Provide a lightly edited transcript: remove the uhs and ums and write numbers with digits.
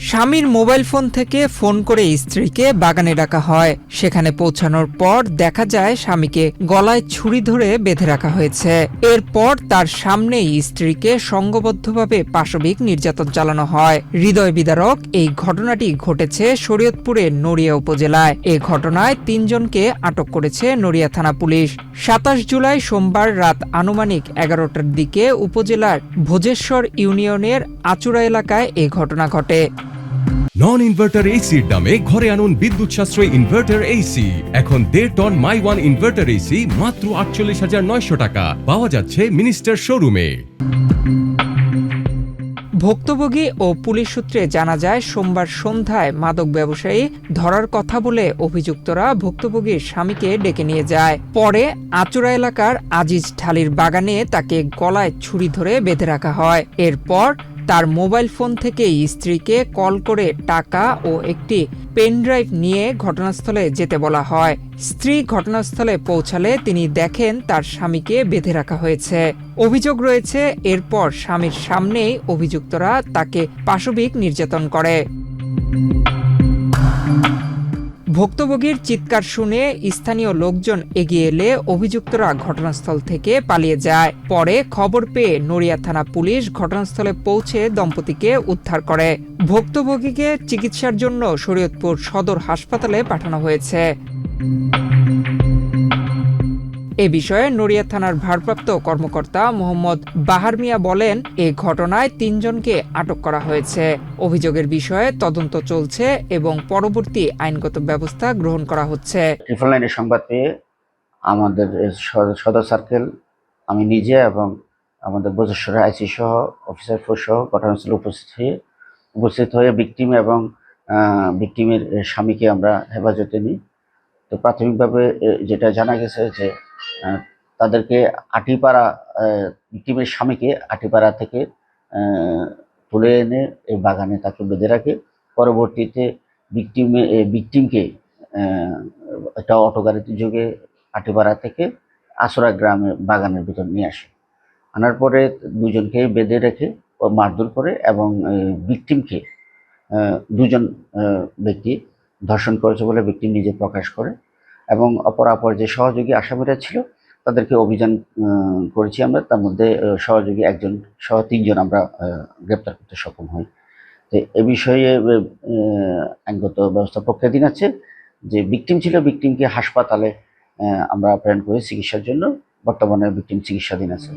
স্বামীর mobile phone থেকে phone করে স্ত্রীকে বাগানে ডাকা হয়। সেখানে পৌঁছানোর পর দেখা যায় স্বামীকে গলায় ছুরি ধরে বেঁধে রাখা হয়েছে। এরপর তার সামনেই স্ত্রীকে সংঘবদ্ধভাবে পাশবিক নির্যাতন চালানো হয়। হৃদয় বিদারক এই ঘটনাটি ঘটেছে শরীয়তপুরের নড়িয়া উপজেলায়। এ ঘটনায় ৩ জনকে আটক করেছে নড়িয়া থানা পুলিশ। ২৭ জুলাই সোমবার রাত আনুমানিক ১১টার দিকে উপজেলার ভোজেশ্বর ইউনিয়নের আচুরা এলাকায় এ ঘটনা ঘটে। নন ইনভার্টার এসির দামে ঘরে আনুন বিদ্যুৎ সাশ্রয়ী ইনভার্টার এসি। এখন 1.5 ton my one inverter AC মাত্র ৪৮,৯০০ টাকা পাওয়া যাচ্ছে মিনিস্টার শোরুমে। ভুক্তভোগী ও পুলিশ সূত্রে জানা যায়, সোমবার সন্ধ্যায় মাদক ব্যবসায়ী ধরার কথা বলে অভিযুক্তরা ভুক্তভোগীর স্বামীকে ডেকে নিয়ে যায়। পরে আচুরা এলাকার আজিজ ঢালির বাগানে তাকে গলায় ছুরি ধরে বেঁধে রাখা হয়। এরপর তার মোবাইল ফোন থেকে স্ত্রীকে কল করে টাকা ও একটি পেনড্রাইভ নিয়ে ঘটনাস্থলে যেতে বলা হয়। স্ত্রী ঘটনাস্থলে পৌঁছালে তিনি দেখেন তার স্বামীকে বেঁধে রাখা হয়েছে। অভিযোগ রয়েছে, এরপর স্বামীর সামনেই অভিযুক্তরা তাকে পাশবিক নির্যাতন করে। ভুক্তভোগীর চিৎকার শুনে স্থানীয় লোকজন এগিয়ে এলে অভিযুক্তরা ঘটনাস্থল থেকে পালিয়ে যায়। পরে খবর পেয়ে নড়িয়া থানা পুলিশ ঘটনাস্থলে পৌঁছে দম্পতিকে উদ্ধার করে। ভুক্তভোগীকে চিকিৎসার জন্য শরীয়তপুর সদর হাসপাতালে পাঠানো হয়েছে। এ বিষয়ে নড়িয়া থানার ভারপ্রাপ্ত কর্মকর্তা মোহাম্মদ বাহার মিয়া বলেন, এ ঘটনায় ৩ জনকে আটক করা হয়েছে। অভিযোগের বিষয়ে তদন্ত চলছে এবং পরবর্তী আইনগত ব্যবস্থা গ্রহণ করা হচ্ছে। ট্রিপল লাইনের সংবাদ পেয়ে আমাদের সদর সার্কেল, আমি নিজে এবং আমাদের ভোজেশ্বরের আইসি সহ অফিসার ফোর্স সহ ঘটনাস্থলে উপস্থিত হয়ে ভিকটিম এবং ভিকটিমের স্বামীকে আমরা হেফাজতে নিই। তো প্রাথমিকভাবে যেটা জানা গেছে যে তাদেরকে আটিপাড়া, ভিকটিমের স্বামীকে আটিপাড়া থেকে তুলে এনে এই বাগানে তাকে বেঁধে রাখে। পরবর্তীতে ভিকটিমকে একটা অটো গাড়িতে যোগে আটিপাড়া থেকে আসরা গ্রামে বাগানের ভিতর নিয়ে আসে। আনার পরে দুজনকে বেঁধে রেখে মারধর করে এবং ভিকটিমকে দুজন ব্যক্তি ধর্ষণ করেছে বলে ভিকটিম নিজে প্রকাশ করে এবং অপরাপর যে সহযোগী আসামিরা ছিল তাদেরকে অভিযান করেছি আমরা। তার মধ্যে সহযোগী একজন সহ ৩ জন আমরা গ্রেপ্তার করতে সক্ষম হই। তো এ বিষয়ে আইনগত ব্যবস্থা প্রক্রিয়াধীন আছে। যে ভিকটিম ছিল, ভিকটিমকে হাসপাতালে আমরা প্রেরণ করি চিকিৎসার জন্য। বর্তমানে ভিকটিম চিকিৎসাধীন আছে।